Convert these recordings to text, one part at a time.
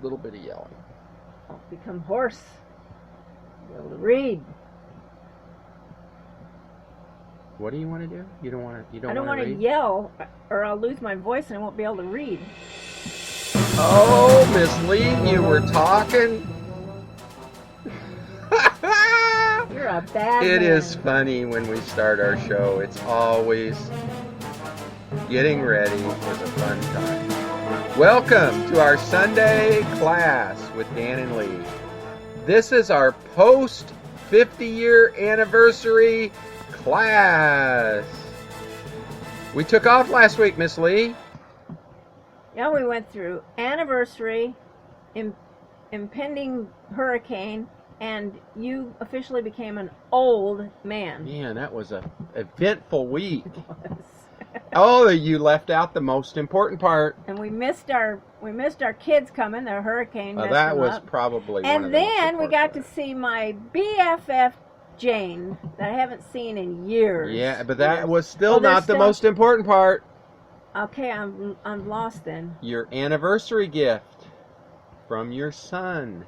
little bit of yelling. I'll become hoarse. Be able to read. What do you want to do? You don't want to. You don't. I don't want to yell, or I'll lose my voice and I won't be able to read. Oh, Miss Lee, you were talking. You're a bad It man. is funny when we start our show. It's always getting ready for the fun time. Welcome to our Sunday class with Dan and Lee. This is our post 50-year anniversary class. We took off last week, Miss Lee. Yeah, we went through anniversary, impending hurricane, and you officially became an old man. Man, that was a eventful week. Oh, you left out the most important part. And we missed our kids coming. The hurricane messed That them was up. probably And one of the most then we got important to see my BFF Jane that I haven't seen in years. Yeah, but that was still Oh, there's not the still- most important part. Okay, I'm lost then. Your anniversary gift from your son.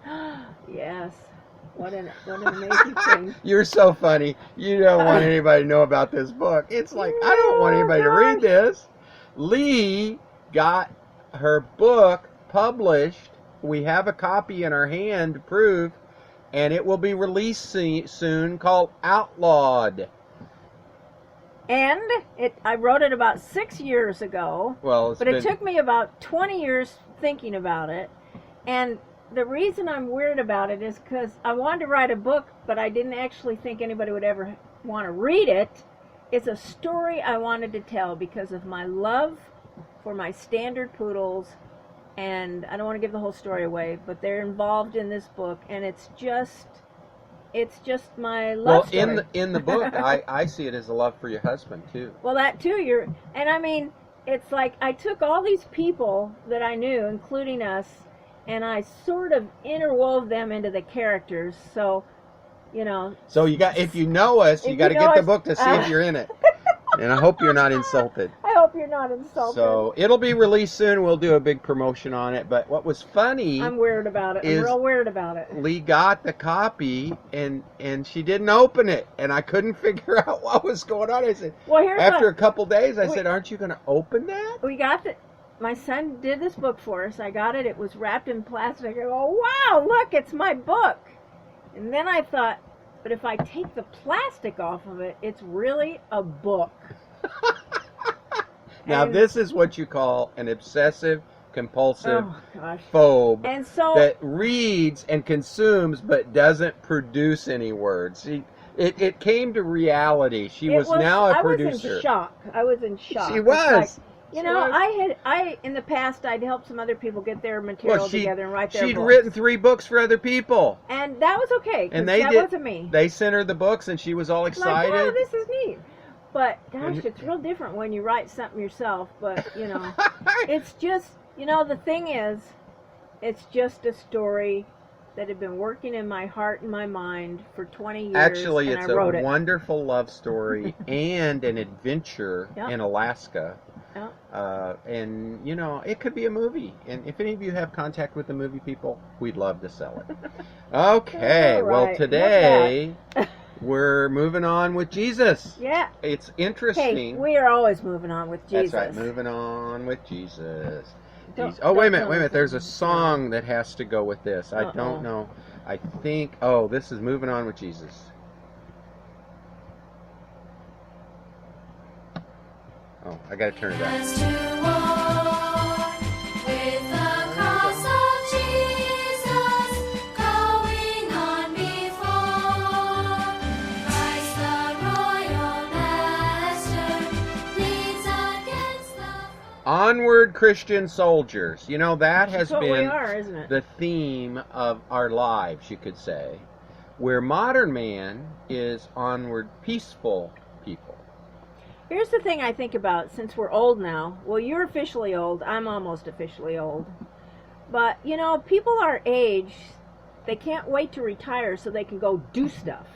Yes. What an amazing thing. You're so funny. You don't want anybody to know about this book. It's like, I don't want anybody to read this. Lee got her book published. We have a copy in our hand to prove, and it will be released soon, called Outlawed. And I wrote it about 6 years ago. Well, But it took me about 20 years thinking about it. And the reason I'm weird about it is because I wanted to write a book, but I didn't actually think anybody would ever want to read it. It's a story I wanted to tell because of my love for my standard poodles. And I don't want to give the whole story away, but they're involved in this book. And it's just my love story. Well, in the book, I see it as a love for your husband, too. Well, that too, and I mean, it's like I took all these people that I knew, including us, and I sort of interwove them into the characters. So, So if you know us, you got to get the book to see if you're in it. And I hope you're not insulted. I hope you're not insulted. So it'll be released soon. We'll do a big promotion on it. But what was funny, I'm weird about it. I'm real weird about it. Lee got the copy and she didn't open it, and I couldn't figure out what was going on. I said, well, after a couple days, I said, "Aren't you going to open that?" We got my son did this book for us. I got it. It was wrapped in plastic. I go, oh, wow, look, it's my book. And then I thought, but if I take the plastic off of it, it's really a book. Now, this is what you call an obsessive compulsive phobe and so, that reads and consumes but doesn't produce any words. It came to reality. She was now a producer. I was in shock. She was. I in the past I'd helped some other people get their material together and write their She'd books. written 3 books for other people. And that was okay, and that wasn't me. They sent her the books and she was all excited. Like, wow, this is neat. But gosh, it's real different when you write something yourself. But it's just, the thing is, it's just a story that had been working in my heart and my mind for 20 years. Actually, and it's I wrote a wonderful love story and an adventure in Alaska. Yeah. And, it could be a movie. And if any of you have contact with the movie people, we'd love to sell it. Okay, well, today we're moving on with Jesus. Yeah. It's interesting. Hey, we are always moving on with Jesus. That's right, moving on with Jesus. Wait a minute. There's a song that has to go with this. I don't know. I think, this is Moving On with Jesus. Oh, I gotta turn it up. Onward, Christian soldiers. That has been the theme of our lives, you could say. Where modern man is onward, peaceful people. Here's the thing I think about, since we're old now. Well, you're officially old. I'm almost officially old. But, people our age, they can't wait to retire so they can go do stuff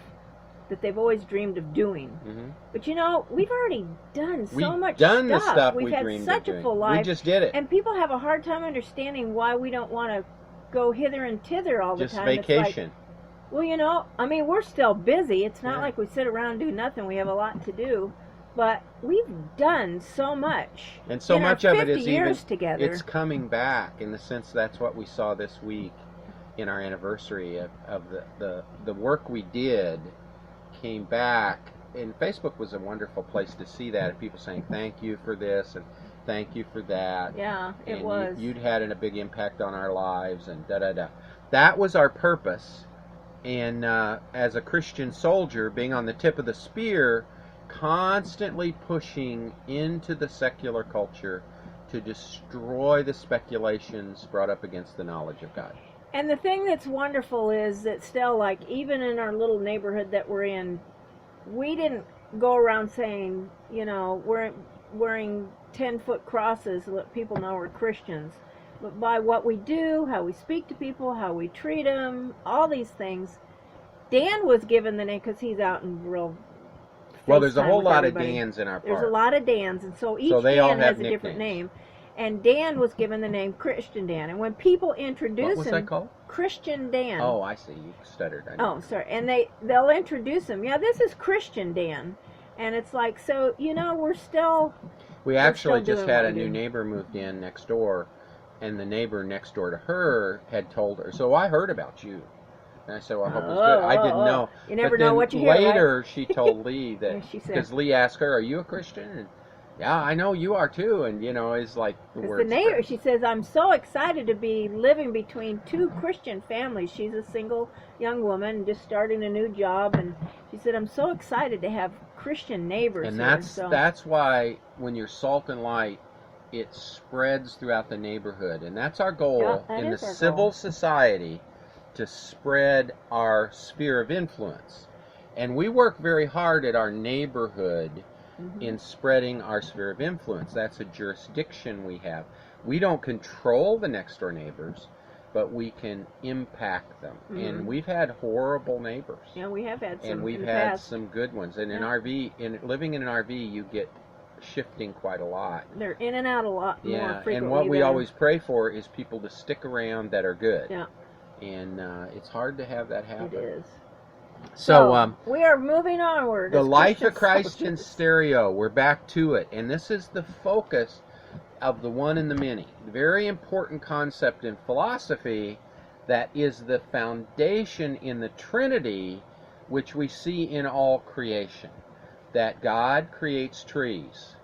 that they've always dreamed of doing. Mm-hmm. But we've already done so much stuff. We've done the stuff we've we had dreamed such of a full doing. life. We just did it. And people have a hard time understanding why we don't want to go hither and thither all the Just time. vacation. It's like, well, you know, I mean, we're still busy. It's not Yeah. like we sit around and do nothing. We have a lot to do. But we've done so much. And so in much our of it 50 is years even, together. it's coming back, in the sense that's what we saw this week in our anniversary of the work we did came back. And Facebook was a wonderful place to see that, people saying thank you for this and thank you for that. Yeah, it and was. You'd had a big impact on our lives, and da-da-da. That was our purpose. And as a Christian soldier, being on the tip of the spear, constantly pushing into the secular culture to destroy the speculations brought up against the knowledge of God. And the thing that's wonderful is that still, like, even in our little neighborhood that we're in, we didn't go around saying, you know, we're wearing 10-foot crosses so that people know we're Christians. But by what we do, how we speak to people, how we treat them, all these things. Dan was given the name because he's out in real Well, there's a FaceTime whole with lot everybody. of Dans in our park. There's a lot of Dans, and so each they all Dan have has a different nicknames. name. And Dan was given the name Christian Dan. And when people introduce What was him, that called? Christian Dan. Oh, I see. You stuttered. I know. Oh, sorry. And they'll introduce him. Yeah, this is Christian Dan. And it's like, so, you know, we're still... We actually still just doing had what a we new do. neighbor moved in next door, and the neighbor next door to her had told her, so I heard about you. And I said, well, I hope it's good. I didn't know. You never But know then what you hear, later, right? she told Lee that, Yeah, she said. because Lee asked her, are you a Christian? And, yeah, I know you are too. And, you know, it's like the Because word the neighbor, spread. she says, I'm so excited to be living between two Christian families. She's a single young woman just starting a new job, and she said, I'm so excited to have Christian neighbors And here. that's why when you're salt and light, it spreads throughout the neighborhood. And that's our goal Yeah, that in the is our civil goal. society, to spread our sphere of influence. And we work very hard at our neighborhood in spreading our sphere of influence. That's a jurisdiction we have. We don't control the next door neighbors, but we can impact them. And we've had horrible neighbors. Yeah, we have had some And we've in the had past. some good ones. And living in an RV, you get shifting quite a lot. They're in and out a lot more frequently. And what we than- always pray for is people to stick around that are good. Yeah, And it's hard to have that happen. it is. So, we are moving onward. the as life Christian of Christ in soldiers. stereo, we're back to it. And this is the focus of the one and the many. Very important concept in philosophy that is the foundation in the Trinity, which we see in all creation. That God creates trees.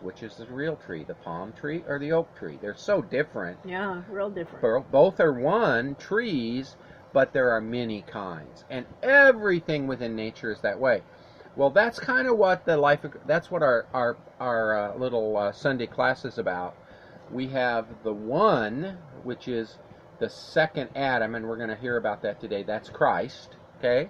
Which is the real tree, the palm tree or the oak tree? They're so different. Yeah, real different. Both are one, trees, but there are many kinds. And everything within nature is that way. Well, that's kind of what that's what our little Sunday class is about. We have the one, which is the second Adam, and we're going to hear about that today. That's Christ, okay?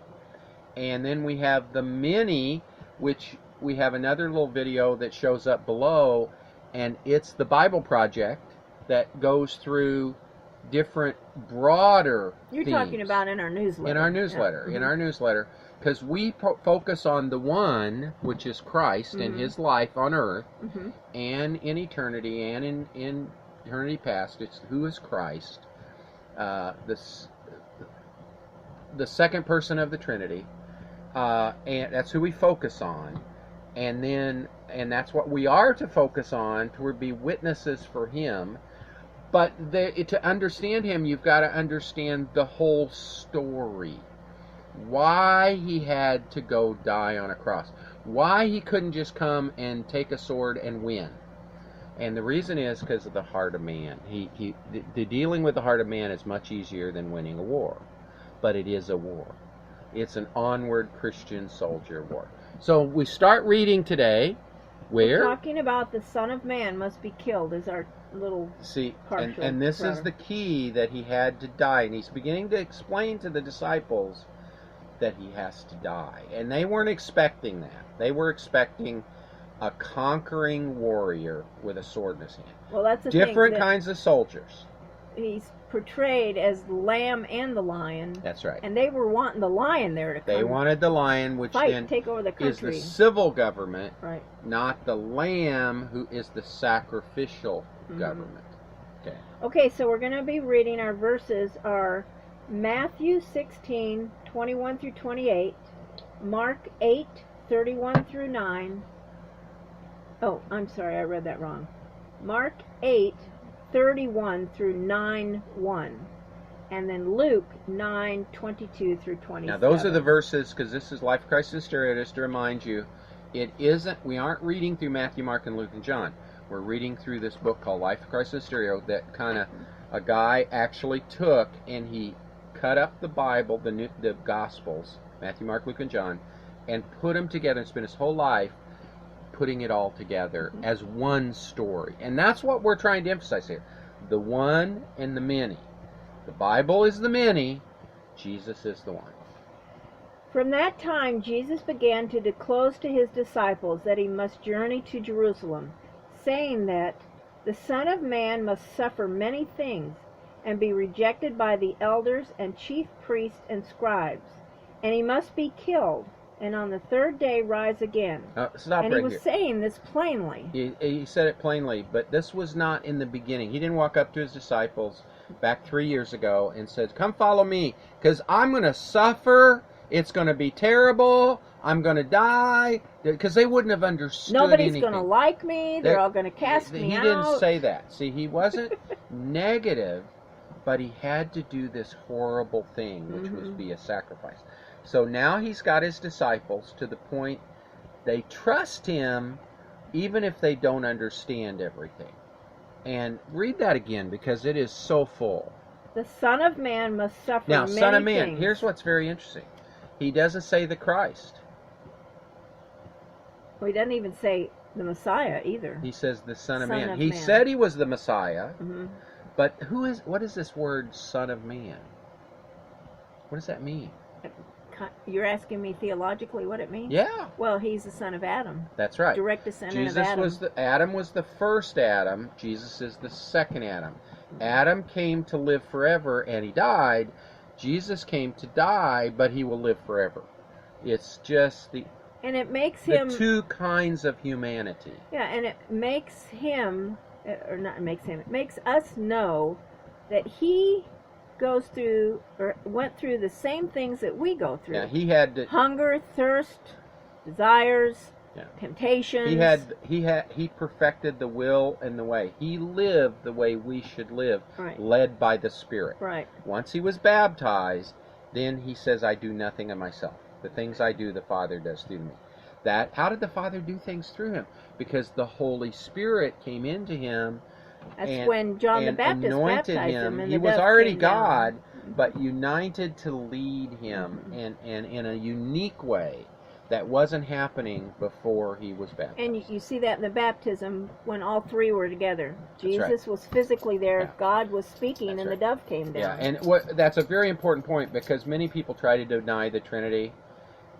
And then we have the many, which we have another little video that shows up below, and it's the Bible Project that goes through different broader You're themes. talking about in our newsletter. In our newsletter, because we focus on the one, which is Christ and his life on earth and in eternity and in eternity past. It's who is Christ, the second person of the Trinity, and that's who we focus on. And that's what we are to focus on, to be witnesses for him. But to understand him, you've got to understand the whole story. Why he had to go die on a cross. Why he couldn't just come and take a sword and win. And the reason is because of the heart of man. The dealing with the heart of man is much easier than winning a war. But it is a war. It's an onward Christian soldier war. So we start reading today. Where? We're talking about the Son of Man must be killed is our little partial. And this is brother. the key, that he had to die. And he's beginning to explain to the disciples that he has to die. And they weren't expecting that. They were expecting a conquering warrior with a sword in his hand. Well, that's the Different thing, that kinds of soldiers. he's portrayed as the lamb and the lion. That's right. And they were wanting the lion there to come. They wanted the lion, which fight, then take over the is country. the civil government, Right. not the lamb, who is the sacrificial government. Okay. Okay, so we're going to be reading, our verses are Matthew 16, 21 through 28, Mark 8, 31 through 9. Oh, I'm sorry, I read that wrong. Mark 8, 31 through 9, 1. And then Luke 9, 22 through 27. Now, those are the verses, because this is Life of Christ Hysteria, just to remind you, we aren't reading through Matthew, Mark, and Luke, and John. We're reading through this book called Life of Christ Hysteria that kind of a guy actually took and he cut up the Bible, the Gospels, Matthew, Mark, Luke, and John, and put them together and spent his whole life putting it all together as one story. And that's what we're trying to emphasize here. The one and the many. The Bible is the many. Jesus is the one. From that time, Jesus began to disclose to his disciples that he must journey to Jerusalem, saying that the Son of Man must suffer many things and be rejected by the elders and chief priests and scribes, and he must be killed, and on the third day rise again. Stop and right he was here. saying this plainly. He said it plainly, but this was not in the beginning. He didn't walk up to his disciples back 3 years ago and said, come follow me, because I'm going to suffer. It's going to be terrible. I'm going to die. Because they wouldn't have understood Nobody's anything. going to like me. They're all going to cast me out. He didn't say that. See, he wasn't negative, but he had to do this horrible thing, which was be a sacrifice. So now he's got his disciples to the point they trust him even if they don't understand everything. And read that again, because it is so full. The Son of Man must suffer now, many Son of Man, things. here's what's very interesting. He doesn't say the Christ. Well, he doesn't even say the Messiah either. He says the Son of Son Man. of He Man. said he was the Messiah, but what is this word, Son of Man? What does that mean? You're asking me theologically what it means? Yeah. Well, he's the son of Adam. That's right. Direct descendant of Adam. Adam was the first Adam. Jesus is the second Adam. Adam came to live forever, and he died. Jesus came to die, but he will live forever. It's just and it makes him two kinds of humanity. Yeah, and it makes him, or not makes him, it makes us know that he goes through, or went through the same things that we go through. Yeah, he had to, hunger, thirst, desires, temptations. He perfected the will and the way. He lived the way we should live, led by the Spirit. Right. Once he was baptized, then he says, I do nothing of myself. The things I do, the Father does through me. How did the Father do things through him? Because the Holy Spirit came into him. That's when John the Baptist anointed baptized him. and He the was dove already came God, down. but united to lead him and in a unique way that wasn't happening before he was baptized. And you see that in the baptism when all three were together. Jesus right. was physically there, Yeah. God was speaking, That's and right. the dove came down. Yeah, and that's a very important point, because many people try to deny the Trinity,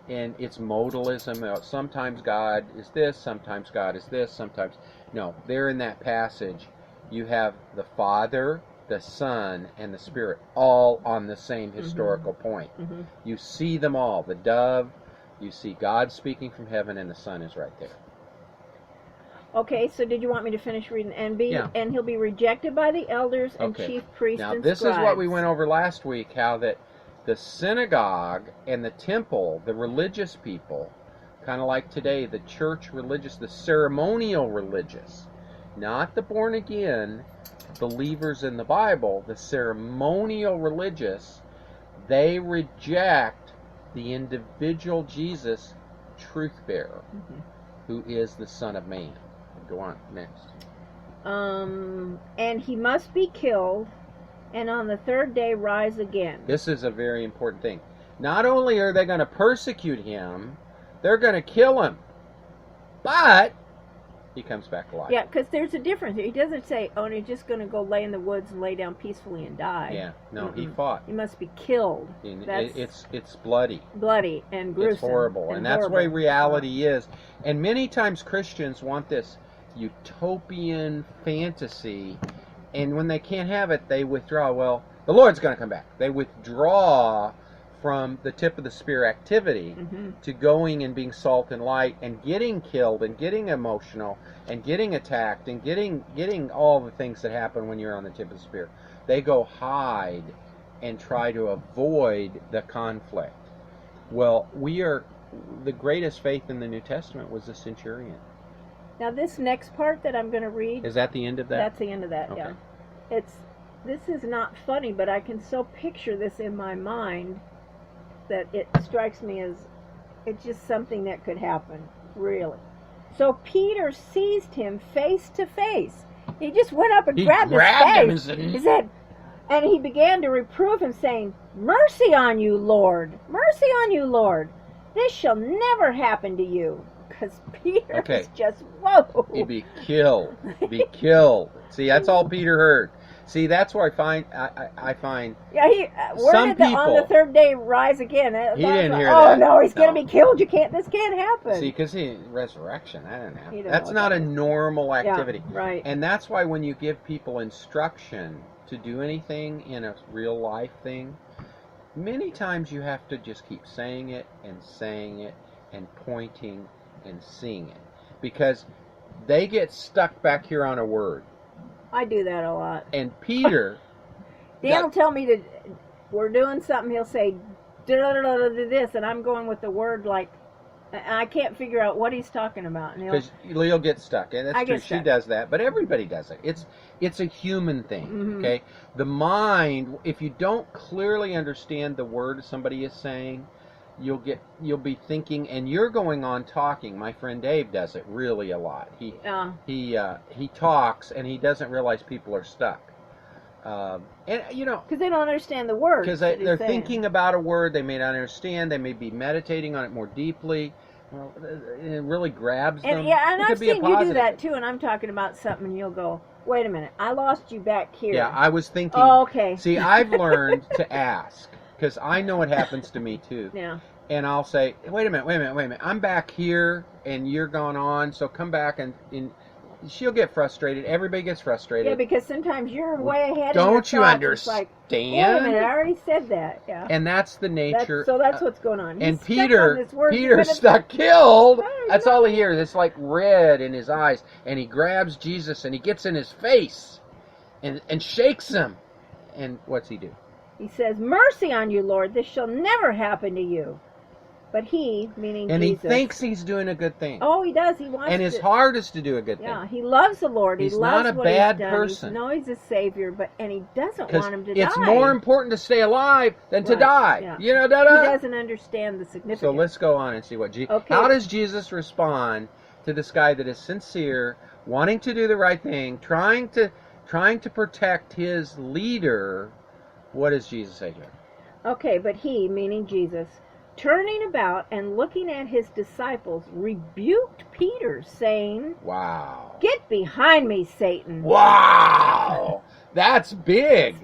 and it's modalism. Sometimes God is this, sometimes God is this, sometimes... No, there in that passage, you have the Father, the Son, and the Spirit all on the same historical point. You see them all. The dove, you see God speaking from heaven, and the Son is right there. Okay, so did you want me to finish reading? And he'll be rejected by the elders and chief priests now, and this scribes. is what we went over last week, how that the synagogue and the temple, the religious people, kind of like today, the church religious, the ceremonial religious, not the born-again believers in the Bible, the ceremonial religious, they reject the individual Jesus, truth-bearer, who is the Son of Man. Go on, next. And he must be killed, and on the third day rise again. This is a very important thing. Not only are they going to persecute him, they're going to kill him. But he comes back alive. Yeah, because there's a difference. He doesn't say, oh, and he's just going to go lay in the woods and lay down peacefully and die. Yeah, no, he fought. He must be killed. It's bloody. Bloody and gruesome. It's horrible. And that's the way reality is. And many times Christians want this utopian fantasy, and when they can't have it, they withdraw. Well, the Lord's going to come back. They withdraw from the tip of the spear activity to going and being salt and light and getting killed and getting emotional and getting attacked and getting all the things that happen when you're on the tip of the spear. They go hide and try to avoid the conflict. Well, the greatest faith in the New Testament was the centurion. Now this next part that I'm going to read... Is that the end of that? That's the end of that, okay. Yeah. This is not funny, but I can so picture this in my mind that it strikes me as it's just something that could happen, really. So Peter seized him face to face. He just went up and grabbed his face. He said, and he began to reprove him, saying, "Mercy on you, Lord! Mercy on you, Lord! This shall never happen to you." Because Peter is just, whoa! He'd be killed. Be killed. See, that's all Peter heard. See, that's where I find. Yeah, he worded on the third day rise again. He didn't hear that. Oh no, he's going to be killed. This can't happen. See, because resurrection, that didn't happen. That's not a normal activity. Yeah, right. And that's why when you give people instruction to do anything in a real life thing, many times you have to just keep saying it and pointing and seeing it, because they get stuck back here on a word. I do that a lot. And Peter... Dan will tell me that we're doing something, he'll say, this, and I'm going with the word like, I can't figure out what he's talking about. Because Leo gets stuck, and that's true, she does that, but everybody does it. It's a human thing, okay? The mind, if you don't clearly understand the word somebody is saying, you'll be thinking, and you're going on talking. My friend Dave does it really a lot. He talks, and he doesn't realize people are stuck. And because they don't understand the word. Because they're thinking about a word they may not understand. They may be meditating on it more deeply. Well, it really grabs them. And I've seen you do that too. And I'm talking about something, and you'll go, "Wait a minute, I lost you back here." Yeah, I was thinking. Oh, okay. See, I've learned to ask. Because I know it happens to me too. Yeah. And I'll say, wait a minute. I'm back here and you're going on, so come back, and she'll get frustrated. Everybody gets frustrated. Yeah, because sometimes you're way ahead. Don't you understand? Like, wait a minute, I already said that. Yeah. And that's the nature. That's what's going on. And Peter's stuck killed. That's all he hears. It's like red in his eyes. And he grabs Jesus and he gets in his face and shakes him. And what's he do? He says, "Mercy on you, Lord. This shall never happen to you." But he, meaning and Jesus. And he thinks he's doing a good thing. Oh, he does. He wants and his heart is to do a good thing. Yeah, he loves the Lord. He's he loves not a what bad he's done. person. He's a Savior, and he doesn't want him to die. It's more important to stay alive than to die. Yeah. You know, He doesn't understand the significance. So let's go on and see what how does Jesus respond to this guy that is sincere, wanting to do the right thing, trying to protect his leader? What does Jesus say to him? Okay, but he, meaning Jesus, turning about and looking at his disciples, rebuked Peter, saying, "Wow! Get behind me, Satan!" Wow! That's big.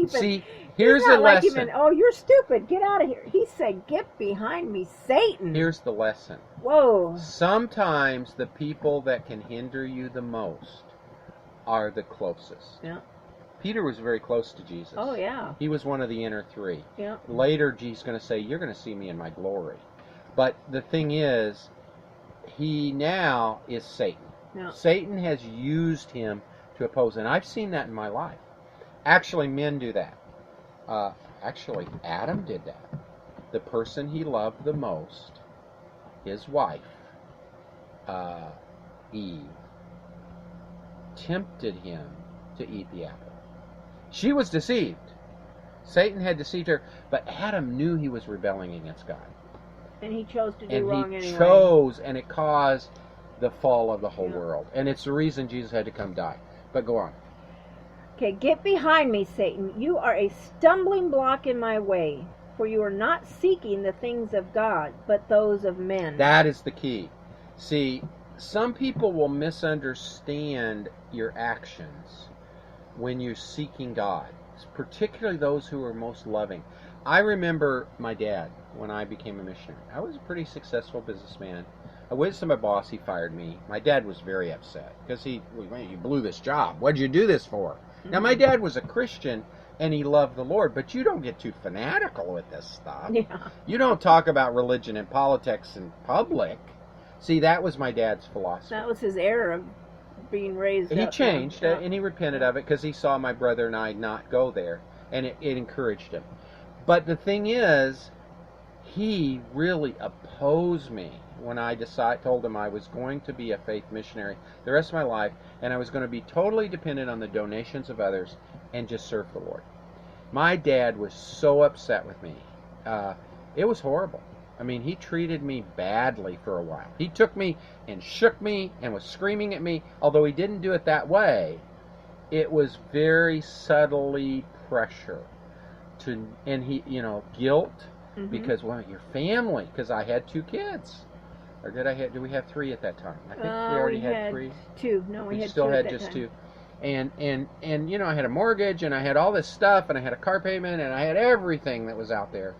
See, here's a lesson. "Oh, you're stupid. Get out of here." He said, "Get behind me, Satan." Here's the lesson. Whoa. Sometimes the people that can hinder you the most are the closest. Yeah. Peter was very close to Jesus. Oh, yeah. He was one of the inner three. Yeah. Later, Jesus is going to say, "You're going to see me in my glory." But the thing is, he now is Satan. Yeah. Satan has used him to oppose. And I've seen that in my life. Actually, men do that. Actually, Adam did that. The person he loved the most, his wife, Eve, tempted him to eat the apple. She was deceived. Satan had deceived her, but Adam knew he was rebelling against God. And he chose to do wrong anyway. And it caused the fall of the whole world. And it's the reason Jesus had to come die. But go on. Okay, "Get behind me, Satan. You are a stumbling block in my way, for you are not seeking the things of God, but those of men." That is the key. See, some people will misunderstand your actions when you're seeking God, particularly those who are most loving. I remember my dad when I became a missionary. I was a pretty successful businessman. I went to my boss, he fired me. My dad was very upset because you blew this job. What'd you do this for? Now, my dad was a Christian, and he loved the Lord. But you don't get too fanatical with this stuff. Yeah. You don't talk about religion and politics in public. See, that was my dad's philosophy. That was his error of being raised He up. changed, and he repented of it because he saw my brother and I not go there, and it encouraged him. But the thing is, he really opposed me when I told him I was going to be a faith missionary the rest of my life, and I was going to be totally dependent on the donations of others and just serve the Lord. My dad was so upset with me. It was horrible. I mean, he treated me badly for a while. He took me and shook me and was screaming at me, although he didn't do it that way. It was very subtly pressure and he, guilt, because, well, your family, because I had 2 kids. Or did we have 3 at that time? I think we already had 3. 2. No, we had still 2 had at that just time. 2. And I had a mortgage, and I had all this stuff, and I had a car payment, and I had everything that was out there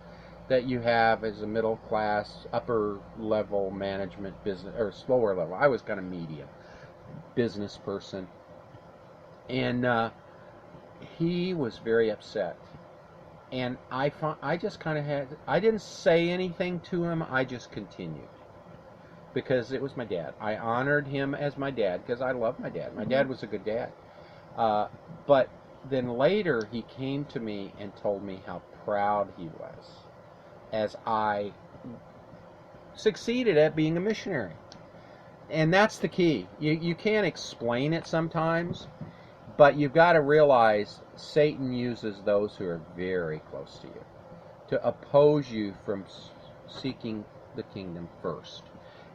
that you have as a middle class, upper level management business, or slower level. I was kind of medium business person. And he was very upset. And I just kind of I didn't say anything to him, I just continued. Because it was my dad. I honored him as my dad because I love my dad. My dad was a good dad. But then later he came to me and told me how proud he was as I succeeded at being a missionary. And that's the key. You can't explain it sometimes, but you've got to realize Satan uses those who are very close to you to oppose you from seeking the kingdom first.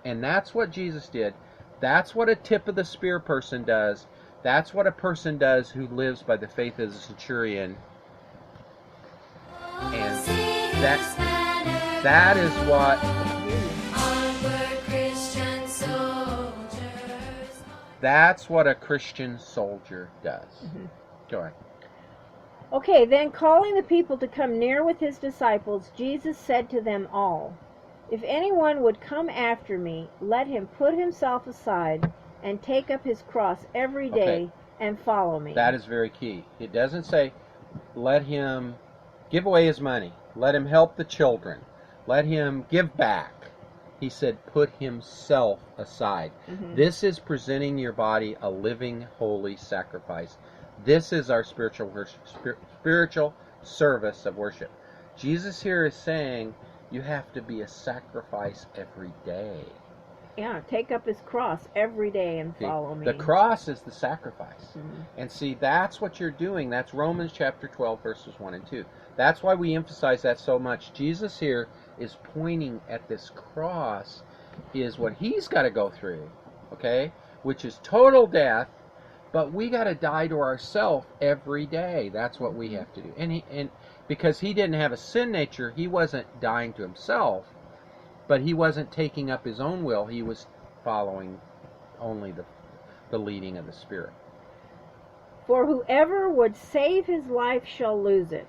And that's what Jesus did. That's what a tip of the spear person does. That's what a person does who lives by the faith of the centurion. And that is what that's what a Christian soldier does. Go ahead. Okay, then calling the people to come near with his disciples, Jesus said to them all, "If anyone would come after me, let him put himself aside and take up his cross every day and follow me." That is very key. It doesn't say, let him give away his money. Let him help the children. Let him give back. He said, put himself aside. This is presenting your body a living, holy sacrifice. This is our spiritual service of worship. Jesus here is saying you have to be a sacrifice every day. Yeah, take up his cross every day and follow me. The cross is the sacrifice. And see, that's what you're doing. That's Romans chapter 12, verses 1 and 2. That's why we emphasize that so much. Jesus here is pointing at this cross, is what he's got to go through, okay? Which is total death, but we got to die to ourselves every day. That's what we have to do. And because he didn't have a sin nature, he wasn't dying to himself, but he wasn't taking up his own will. He was following only the leading of the Spirit. For whoever would save his life shall lose it.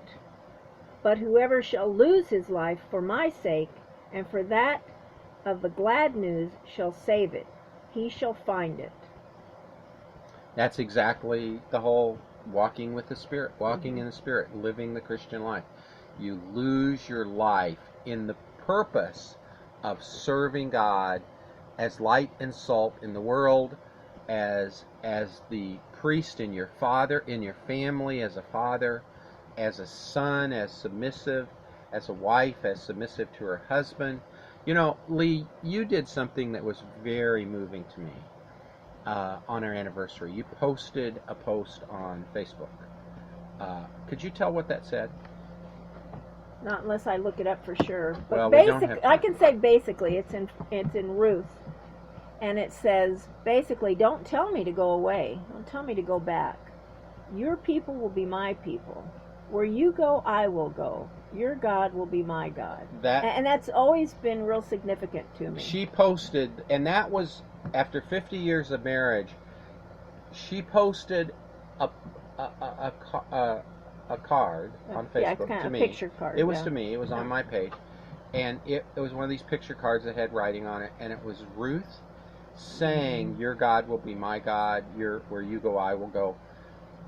But whoever shall lose his life for my sake, and for that of the glad news, shall save it. He shall find it. That's exactly the whole walking with the Spirit, walking in the Spirit, living the Christian life. You lose your life in the purpose of serving God as light and salt in the world, as the priest in your family, as a father, as a son, as submissive, as a wife, as submissive to her husband. You know, Lee, you did something that was very moving to me on our anniversary. You posted a post on Facebook. Could you tell what that said? Not unless I look it up for sure. But Well, we don't have time. I can say basically it's in Ruth, and it says basically, don't tell me to go away. Don't tell me to go back. Your people will be my people. Where you go, I will go. Your God will be my God. And that's always been real significant to me. She posted, and that was after 50 years of marriage. She posted a card on Facebook kind to of me. Picture card. It was to me. It was on my page, and it was one of these picture cards that had writing on it, and it was Ruth saying, "Your God will be my God. Where you go, I will go."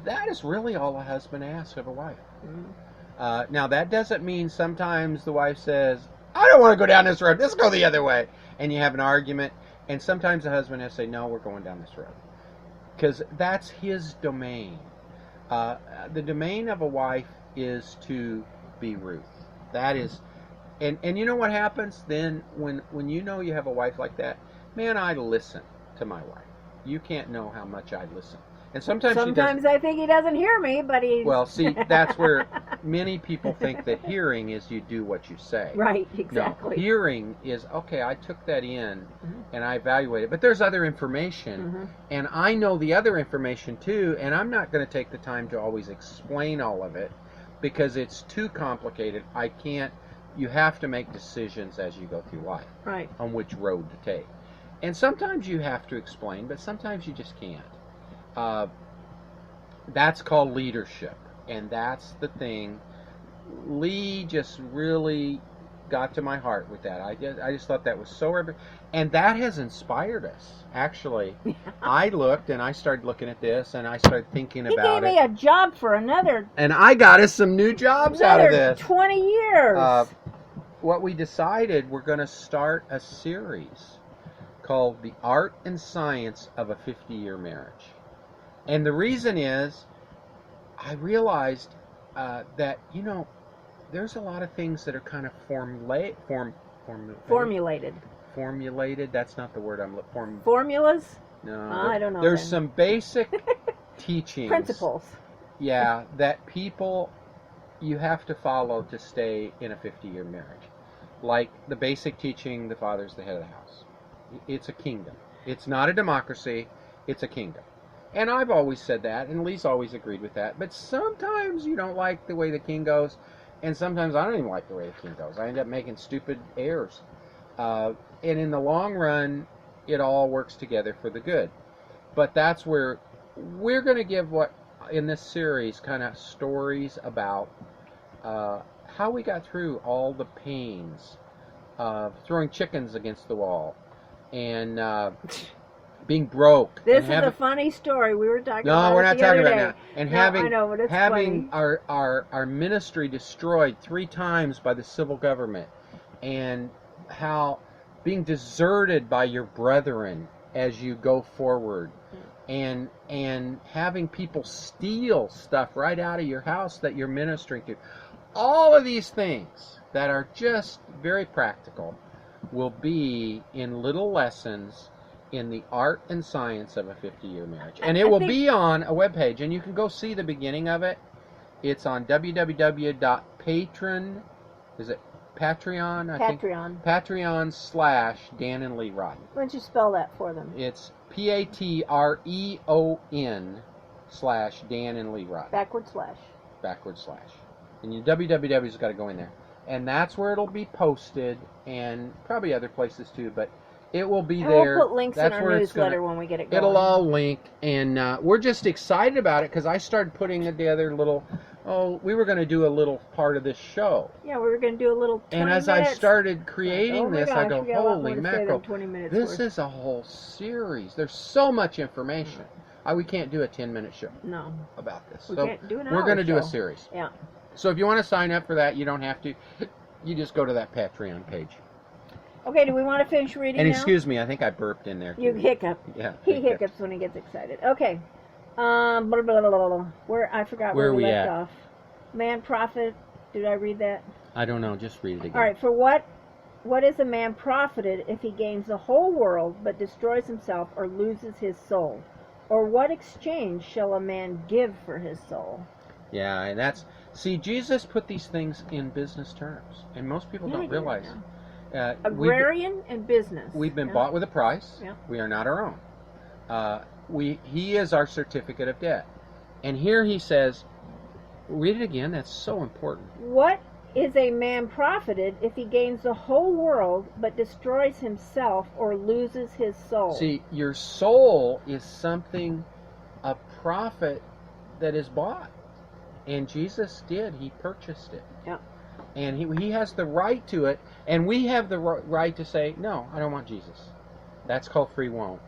That is really all a husband asks of a wife. Mm-hmm. Now, that doesn't mean sometimes the wife says, I don't want to go down this road, let's go the other way. And you have an argument. And sometimes the husband has to say, no, we're going down this road. Because that's his domain. The domain of a wife is to be Ruth. That is, and you know what happens then when you know you have a wife like that? Man, I listen to my wife. You can't know how much I listen. And sometimes I think he doesn't hear me, but he... Well, see, that's where many people think that hearing is you do what you say. Right, exactly. No, hearing is, okay, I took that in and I evaluated it. But there's other information, and I know the other information too, and I'm not going to take the time to always explain all of it because it's too complicated. I can't... You have to make decisions as you go through life on which road to take. And sometimes you have to explain, but sometimes you just can't. That's called leadership, and that's the thing. Lee just really got to my heart with that. I just thought that was so, and that has inspired us. Actually, I looked and I started looking at this, and I started thinking about it. He gave me a job for another. And I got us some new jobs out of this. 20 years. What we decided, we're going to start a series called The Art and Science of a 50-Year Marriage. And the reason is, I realized that, there's a lot of things that are kind of formulated. Formulated, that's not the word I'm looking for. Formulas? No. I don't know. There's some basic teachings. Principles. Yeah, that you have to follow to stay in a 50-year marriage. Like the basic teaching, the father's the head of the house. It's a kingdom. It's not a democracy, it's a kingdom. And I've always said that, and Lee's always agreed with that. But sometimes you don't like the way the king goes, and sometimes I don't even like the way the king goes. I end up making stupid errors. And in the long run, it all works together for the good. But that's where we're going to give in this series, kind of stories about how we got through all the pains of throwing chickens against the wall and being broke. This is a funny story. We were talking about No, we're not talking about that. And I know, but it's having funny. our ministry destroyed 3 times by the civil government, and how being deserted by your brethren as you go forward, and having people steal stuff right out of your house that you're ministering to. All of these things that are just very practical will be in little lessons in the art and science of a 50-year marriage. And it will be on a webpage, and you can go see the beginning of it. It's on www.patreon, is it Patreon? Patreon/Dan and Lee Rodden. Why don't you spell that for them? It's Patreon/Dan and Lee Rodden. Backward slash. And your www's got to go in there. And that's where it'll be posted, and probably other places too, but it will be there. We'll put links in our newsletter when we get it going. It'll all link, and we're just excited about it because I started putting together we were going to do a little part of this show. Yeah, we were going to do a little 20 And as minutes. I started creating this, I go, holy mackerel, 20 minutes this worth. is a whole series. There's so much information. We can't do a 10-minute show about this. We can't do an hour we're going to do a show. series. Yeah. So if you want to sign up for that, you don't have to. You just go to that Patreon page. Okay, do we want to finish reading And now? excuse me, I think I burped in there. You hiccup. Yeah. He hiccups when he gets excited. Okay. Blah, blah, blah, blah, blah. I forgot where we left off. Man prophet. Did I read that? I don't know. Just read it again. All right. For what is a man profited if he gains the whole world but destroys himself or loses his soul? Or what exchange shall a man give for his soul? Yeah, and see, Jesus put these things in business terms, and most people don't realize. Agrarian and business. We've been bought with a price. Yeah. We are not our own. He is our certificate of debt. And here he says, read it again, that's so important. What is a man profited if he gains the whole world but destroys himself or loses his soul? See, your soul is something, a profit that is bought. And Jesus did. He purchased it. Yeah. And he has the right to it. And we have the right to say, no, I don't want Jesus. That's called free will.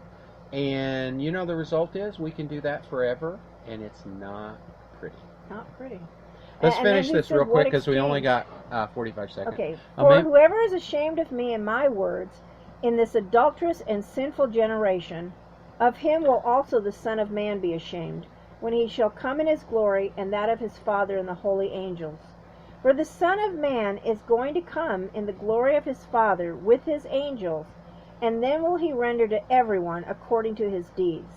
And the result is we can do that forever. And it's not pretty. Not pretty. Let's And then finish he this says, real quick what because we only exchange? got 45 seconds. Okay. Oh, For man. whoever is ashamed of me and my words in this adulterous and sinful generation, of him will also the Son of Man be ashamed, when he shall come in his glory and that of his Father and the holy angels. For the Son of Man is going to come in the glory of his Father with his angels, and then will he render to everyone according to his deeds.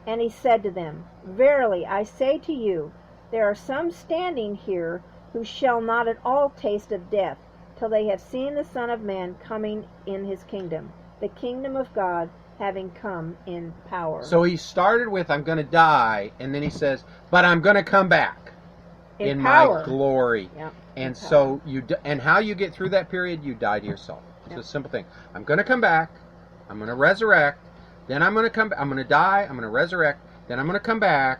And he said to them, Verily I say to you, there are some standing here who shall not at all taste of death, till they have seen the Son of Man coming in his kingdom, the kingdom of God having come in power. So he started with, I'm going to die, and then he says, but I'm going to come back in power. my glory. Yep. And so and how you get through that period, you die to yourself. It's a simple thing. I'm going to come back. I'm going to resurrect. Then I'm going to come. I'm going to die. I'm going to resurrect. Then I'm going to come back.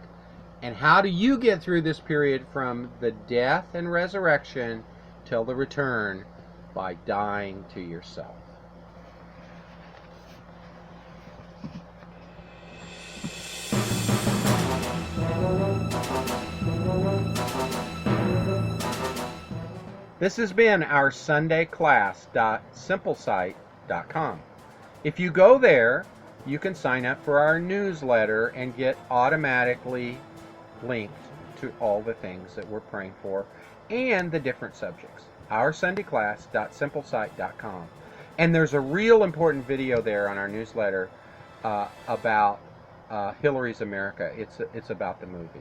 And how do you get through this period from the death and resurrection till the return? By dying to yourself. This has been our sunday-class.simplesite.com. If you go there, you can sign up for our newsletter and get automatically linked to all the things that we're praying for and the different subjects. Our sunday-class.simplesite.com. And there's a real important video there on our newsletter about Hillary's America. It's about the movie.